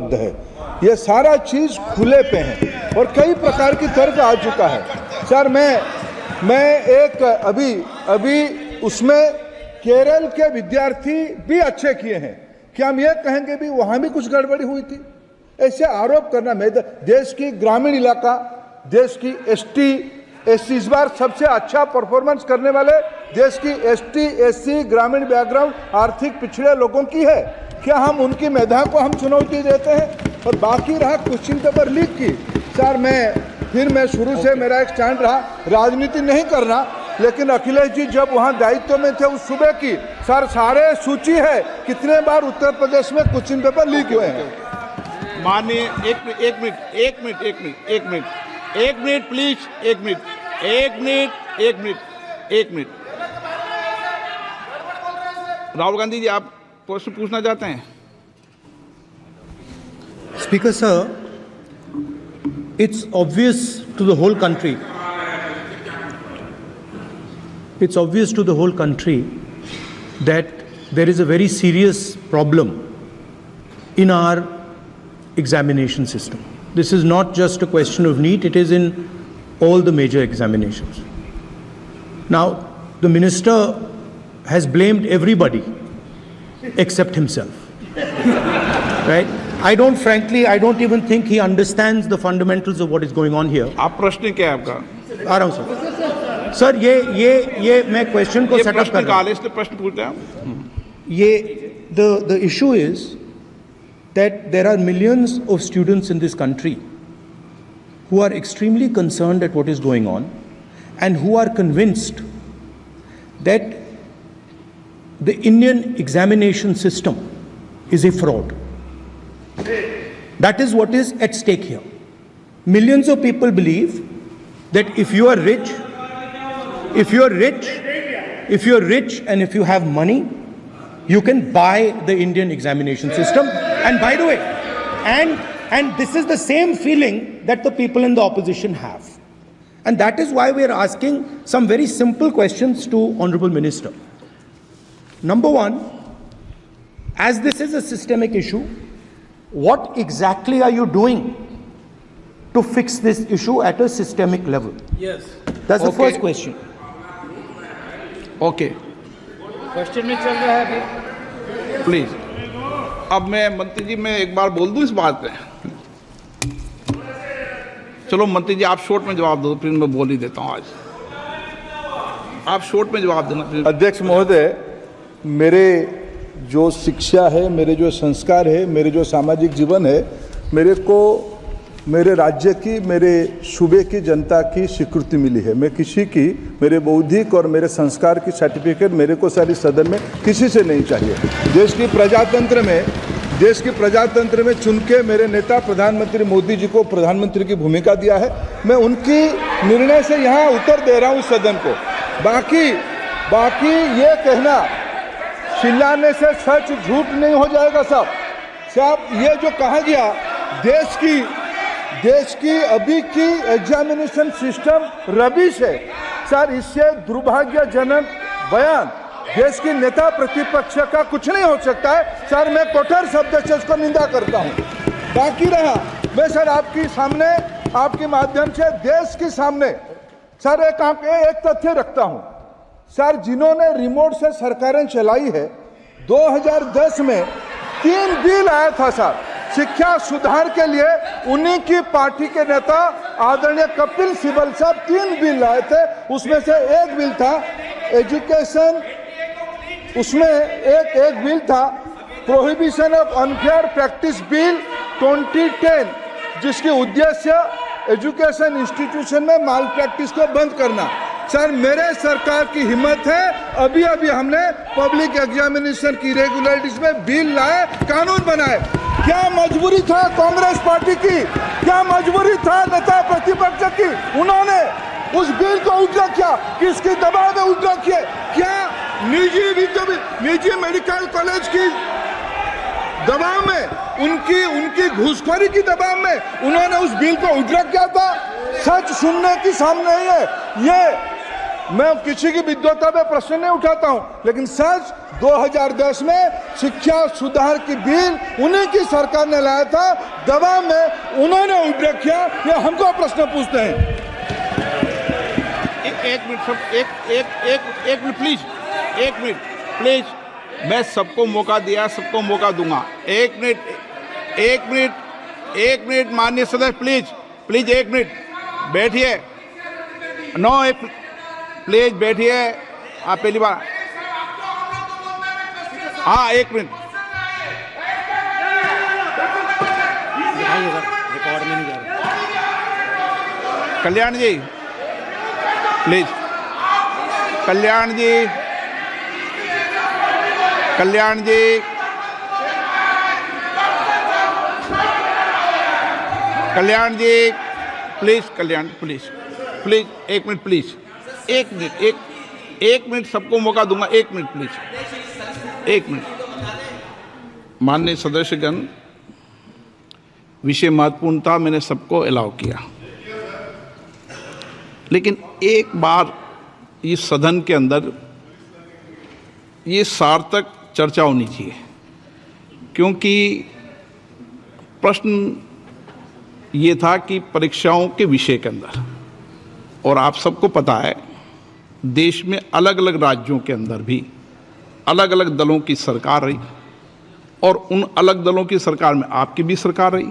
है। ये सारा चीज खुले पे है और कई प्रकार की तर्क आ चुका है। सर मैं एक अभी उसमें केरल के विद्यार्थी भी अच्छे किए हैं, क्या हम ये कहेंगे भी वहां भी कुछ गड़बड़ी हुई थी? ऐसे आरोप करना, मैं देश की ग्रामीण इलाका, देश की एसटी एससी इस बार सबसे अच्छा परफॉर्मेंस करने वाले देश की एसटी एससी ग्रामीण बैकग्राउंड आर्थिक पिछड़े लोगों की है, क्या हम उनकी मेधा को हम चुनौती देते हैं? और बाकी रहा क्वेश्चन पेपर लीक की, सर मैं शुरू से मेरा एक स्टैंड रहा, राजनीति नहीं करना, लेकिन अखिलेश जी जब वहाँ दायित्व में थे उस सूबे की, सर सारे सूची है कितने बार उत्तर प्रदेश में क्वेश्चन पेपर लीक हुए हैं। माननीय एक मिनट प्लीज, एक मिनट। राहुल गांधी जी, आप प्रश्न पूछना चाहते हैं? Speaker sir, it's obvious to the whole country. It's obvious to the whole country that there is a very serious problem in our examination system. This is not just a question of NEET, it is in all the major examinations. Now, the minister has blamed everybody except himself. Right? I don't even think he understands the fundamentals of what is going on here. आप प्रश्न क्या है आपका? आ रहा हूं sir. Sir ये मैं question को सेटअप कर रहा हूं। इसलिए प्रश्न पूछते हैं। ये the issue is that there are millions of students in this country who are extremely concerned at what is going on and who are convinced that the Indian examination system is a fraud. That is what is at stake here. Millions of people believe that if you are rich and if you have money, you can buy the Indian examination system. And by the way, and this is the same feeling that the people in the opposition have. And that is why we are asking some very simple questions to Honorable Minister. Number one, as this is a systemic issue, what exactly are you doing to fix this issue at a systemic level? Yes. That's the first question. Okay, question में चल रहा है अभी। Please. अब मैं मंत्री जी, मैं एक बार बोल दूं इस बात पे? चलो मंत्री जी, आप शॉर्ट में जवाब दो, फिर मैं बोल ही देता हूं। आज आप शॉर्ट में जवाब देना प्लीज। अध्यक्ष महोदय, मेरे जो शिक्षा है, मेरे जो संस्कार है, मेरे जो सामाजिक जीवन है, मेरे को मेरे राज्य की, मेरे सूबे की जनता की स्वीकृति मिली है। मैं किसी की, मेरे बौद्धिक और मेरे संस्कार की सर्टिफिकेट मेरे को सारी सदन में किसी से नहीं चाहिए। देश की प्रजातंत्र में चुन के मेरे नेता प्रधानमंत्री मोदी जी को प्रधानमंत्री की भूमिका दिया है। मैं उनकी निर्णय से यहाँ उत्तर दे रहा हूँ सदन को। बाकी ये कहना चिल्लाने से सच झूठ नहीं हो जाएगा साहब। ये जो कहा गया देश की अभी की एग्जामिनेशन सिस्टम रबिश है सर, इससे दुर्भाग्यजनक बयान देश की नेता प्रतिपक्ष का कुछ नहीं हो सकता है सर। मैं कठोर शब्द से उसको निंदा करता हूं। बाकी रहा, मैं सर आपके सामने, आपके माध्यम से देश के सामने सर एक तथ्य रखता हूं सर। जिन्होंने रिमोट से सरकारें चलाई है, 2010 में 3 बिल आया था सर शिक्षा सुधार के लिए। उन्हीं की पार्टी के नेता आदरणीय कपिल सिब्बल साहब 3 बिल लाए थे। उसमें से एक बिल था एजुकेशन, उसमें एक बिल था prohibition of unfair practice bill 2010, जिसकी उद्देश्य एजुकेशन इंस्टीट्यूशन में माल प्रैक्टिस को बंद करना। सर मेरे सरकार की हिम्मत है, अभी हमने पब्लिक एग्जामिनेशन की रेगुलरिटीज में बिल लाए, कानून बनाए। क्या मजबूरी था कांग्रेस पार्टी की, क्या मजबूरी था नेता प्रतिपक्ष की? उन्होंने उस बिल को उल्टा किया, किसके दबाव में उल्टा किया? क्या निजी मेडिकल कॉलेज की दबाव में, उनकी घूसखोरी की दबाव में उन्होंने उस बिल को उल्टा किया था? सच सुनने की सामने है। मैं किसी की विद्वता पे प्रश्न नहीं उठाता हूं, लेकिन सच 2010 में शिक्षा सुधार की बिल उन्हीं की सरकार ने लाया था, दबाव में उन्होंने उल्लेख किया, ये हमको प्रश्न पूछते हैं। एक मिनट सब, एक मिनट प्लीज, एक मिनट प्लीज, मैं सबको मौका दिया, सबको मौका दूंगा। एक मिनट माननीय सदस्य, प्लीज एक मिनट बैठिए। प्लीज बैठिए, आप पहली बार, हाँ एक मिनट, रिकॉर्ड में नहीं जा रहा। कल्याण जी प्लीज, कल्याण जी प्लीज एक मिनट प्लीज, एक मिनट सबको मौका दूंगा, एक मिनट प्लीज, एक मिनट। माननीय सदस्यगण, विषय महत्वपूर्ण था, मैंने सबको अलाउ किया, लेकिन एक बार इस सदन के अंदर ये सार्थक चर्चा होनी चाहिए, क्योंकि प्रश्न ये था कि परीक्षाओं के विषय के अंदर, और आप सबको पता है देश में अलग अलग राज्यों के अंदर भी अलग अलग दलों की सरकार रही, और उन अलग दलों की सरकार में आपकी भी सरकार रही,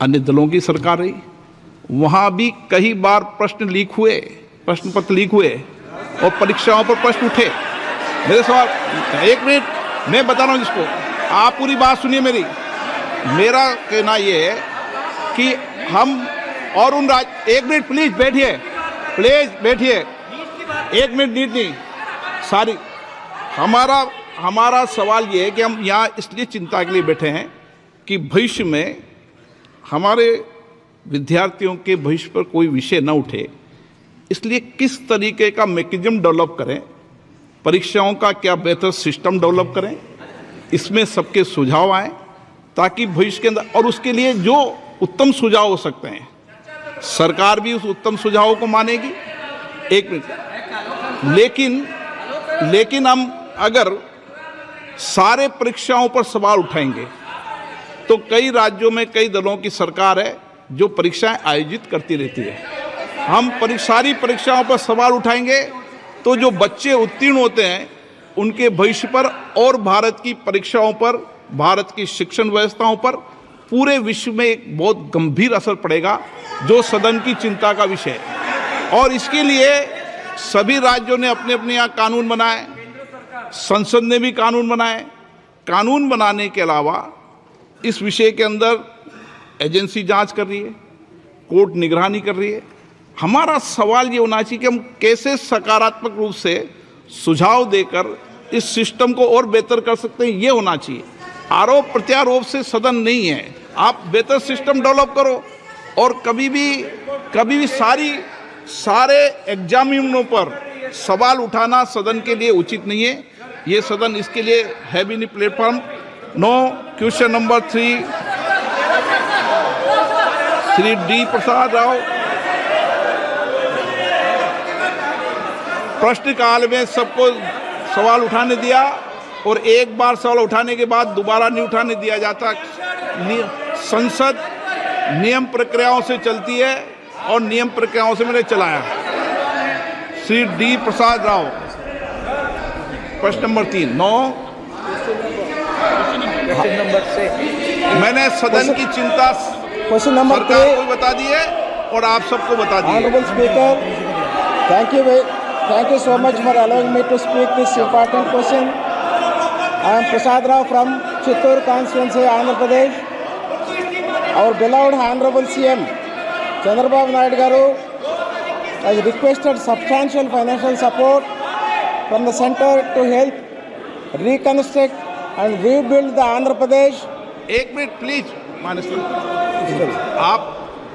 अन्य दलों की सरकार रही, वहाँ भी कई बार प्रश्न लीक हुए, प्रश्न पत्र लीक हुए और परीक्षाओं पर प्रश्न उठे। मेरे सवाल, एक मिनट मैं बता रहा हूँ जिसको, आप पूरी बात सुनिए मेरी। मेरा कहना ये है कि हम और उन एक मिनट प्लीज बैठिए, एक मिनट नीट नहीं सारी। हमारा सवाल ये है कि हम यहाँ इसलिए चिंता के लिए बैठे हैं कि भविष्य में हमारे विद्यार्थियों के भविष्य पर कोई विषय न उठे, इसलिए किस तरीके का मैकेनिज्म डेवलप करें, परीक्षाओं का क्या बेहतर सिस्टम डेवलप करें, इसमें सबके सुझाव आए ताकि भविष्य के अंदर, और उसके लिए जो उत्तम सुझाव हो सकते हैं सरकार भी उस उत्तम सुझावों को मानेगी। एक मिनट, लेकिन हम अगर सारे परीक्षाओं पर सवाल उठाएंगे तो कई राज्यों में कई दलों की सरकार है जो परीक्षाएं आयोजित करती रहती है। हम सारी परीक्षाओं पर सवाल उठाएंगे तो जो बच्चे उत्तीर्ण होते हैं उनके भविष्य पर और भारत की परीक्षाओं पर, भारत की शिक्षण व्यवस्थाओं पर पूरे विश्व में एक बहुत गंभीर असर पड़ेगा, जो सदन की चिंता का विषय है। और इसके लिए सभी राज्यों ने अपने अपने यहाँ कानून बनाए, संसद ने भी कानून बनाए। कानून बनाने के अलावा इस विषय के अंदर एजेंसी जांच कर रही है, कोर्ट निगरानी कर रही है। हमारा सवाल ये होना चाहिए कि हम कैसे सकारात्मक रूप से सुझाव देकर इस सिस्टम को और बेहतर कर सकते हैं, ये होना चाहिए। आरोप प्रत्यारोप से सदन नहीं है, आप बेहतर सिस्टम डेवलप करो। और कभी भी सारे एग्जामिनरों पर सवाल उठाना सदन के लिए उचित नहीं है। ये सदन इसके लिए है भी नहीं platform. No question number 3, Shri D Prasad Rao. प्रश्नकाल में सबको सवाल उठाने दिया और एक बार सवाल उठाने के बाद दोबारा नहीं उठाने दिया जाता। संसद नियम प्रक्रियाओं से चलती है और नियम प्रक्रियाओं से मैंने चलाया। श्री डी प्रसाद राव, प्रश्न नंबर 3। 9 क्वेश्चन नंबर 6 मैंने सदन की चिंता Question number सरकार 3. को भी बता दी है और आप सबको बता दी है। Honorable Speaker, thank you so much for allowing me to speak this important question. I am Prasad Rao from Chittoor constituency, Andhra Pradesh. Our beloved Honorable CM Chandrababu Naidu Garu has requested substantial financial support from the center to help reconstruct and rebuild the Andhra Pradesh. एक minute please माननीय, आप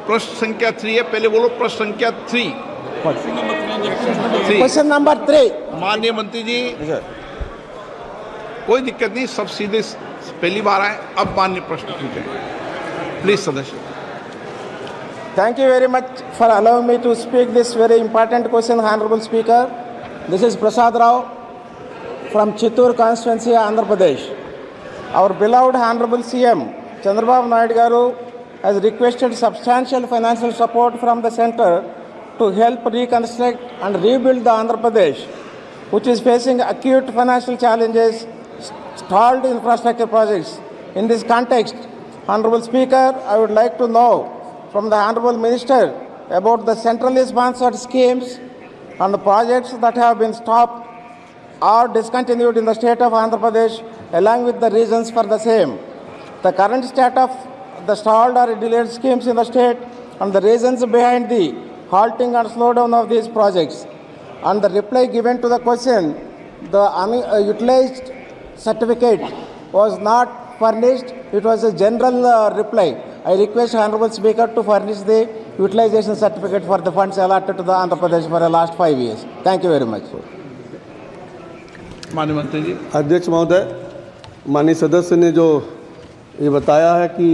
प्रश्न संख्या 3 है, पहले बोलो प्रश्न संख्या 3। Question number 3. माननीय मंत्री जी, कोई दिक्कत नहीं, सब सीधे पहली बार आए। अब माननीय प्रश्न पूछें प्लीज सदस्य। Thank you very much for allowing me to speak this very important question, Honorable Speaker. This is Prasad Rao from Chittoor constituency, Andhra Pradesh. Our beloved Honorable CM Chandrababu Naidu Garu has requested substantial financial support from the centre to help reconstruct and rebuild the Andhra Pradesh, which is facing acute financial challenges, stalled infrastructure projects. In this context, Honorable Speaker, I would like to know from the Honorable Minister about the centrally sponsored schemes and the projects that have been stopped or discontinued in the state of Andhra Pradesh, along with the reasons for the same. The current state of the stalled or delayed schemes in the state and the reasons behind the halting and slowdown of these projects. And the reply given to the question, the unutilized certificate was not furnished. It was a general reply. I request Honorable Speaker to furnish the utilization certificate for the funds allotted to the Andhra Pradesh for the last 5 years. Thank you very much. माननीय मंत्री जी। अध्यक्ष महोदय, माननीय सदस्य ने जो ये बताया है कि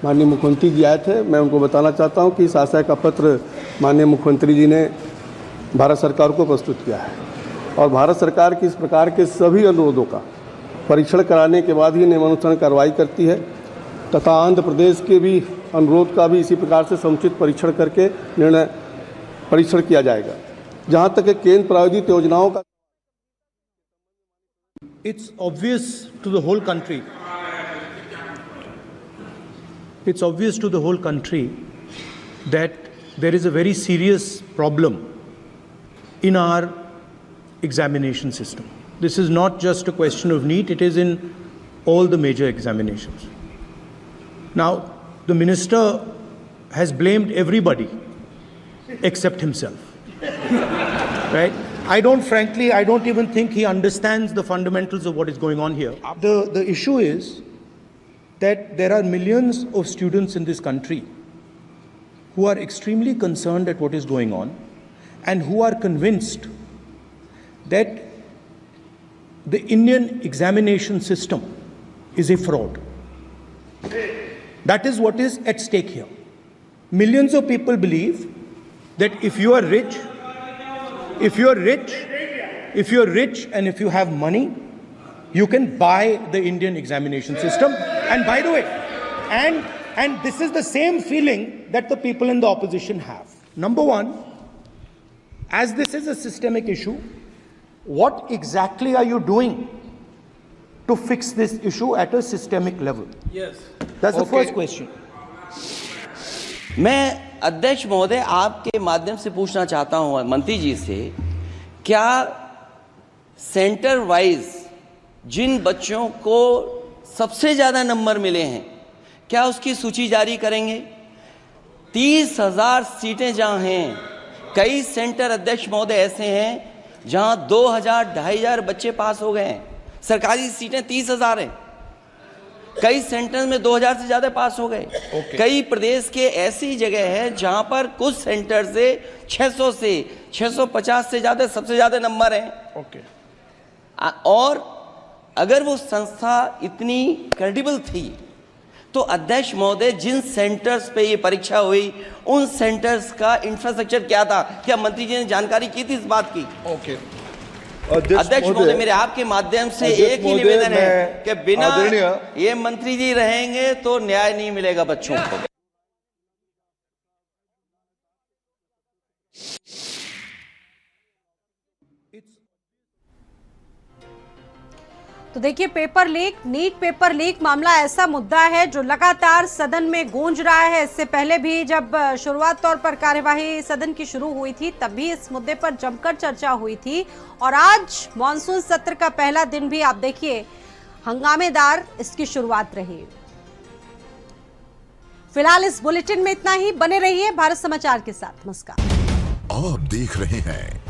माननीय मुख्यमंत्री जी आए थे, मैं उनको बताना चाहता हूं कि इस आशय का पत्र माननीय मुख्यमंत्री जी ने भारत सरकार को प्रस्तुत किया है और भारत सरकार की इस प्रकार के सभी अनुरोधों का परीक्षण कराने के बाद ही नियमानुसार कार्रवाई करती है तथा आंध्र प्रदेश के भी अनुरोध का भी इसी प्रकार से समुचित परीक्षण करके निर्णय परीक्षण किया जाएगा। जहां तक केंद्र प्रायोजित योजनाओं का It's obvious to the whole country. It's obvious to the whole country that there is a very serious problem in our examination system. This is not just a question of NEET, it is in all the major examinations. Now, the minister has blamed everybody except himself. Right? I don't even think he understands the fundamentals of what is going on here. The issue is that there are millions of students in this country who are extremely concerned at what is going on and who are convinced that the Indian examination system is a fraud. That is what is at stake here. Millions of people believe that if you are rich and if you have money, you can buy the Indian examination system. And by the way, and this is the same feeling that the people in the opposition have. Number one, as this is a systemic issue, what exactly are you doing to fix this issue at a systemic level? Yes. That's the first question. मैं अध्यक्ष महोदय आपके माध्यम से पूछना चाहता हूं मंत्री जी से, क्या सेंटर वाइज जिन बच्चों को सबसे ज़्यादा नंबर मिले हैं, क्या उसकी सूची जारी करेंगे? 30,000 सीटें जहां हैं, कई सेंटर अध्यक्ष महोदय ऐसे हैं जहां 2,000-2,500 बच्चे पास हो गए हैं। सरकारी सीटें 30,000 हैं, कई सेंटर में 2,000 से ज़्यादा पास हो गए। कई प्रदेश के ऐसी जगह है जहां पर कुछ सेंटर से 600 से 650 से ज़्यादा सबसे ज़्यादा नंबर हैं। और अगर वो संस्था इतनी क्रेडिबल थी तो अध्यक्ष महोदय जिन सेंटर्स पे ये परीक्षा हुई उन सेंटर्स का इंफ्रास्ट्रक्चर क्या था? क्या मंत्री जी ने जानकारी की थी इस बात की? अध्यक्ष महोदय, मेरे आपके माध्यम से एक ही निवेदन है कि बिना ये मंत्री जी रहेंगे तो न्याय नहीं मिलेगा बच्चों को। तो देखिए, paper leak, NEET paper leak मामला ऐसा मुद्दा है जो लगातार सदन में गूंज रहा है। इससे पहले भी जब शुरुआत तौर पर कार्यवाही सदन की शुरू हुई थी तब भी इस मुद्दे पर जमकर चर्चा हुई थी और आज मॉनसून सत्र का पहला दिन भी आप देखिए हंगामेदार इसकी शुरुआत रही। फिलहाल इस बुलेटिन में इतना ही। बने रहिए भारत समाचार के साथ। नमस्कार। आप देख रहे हैं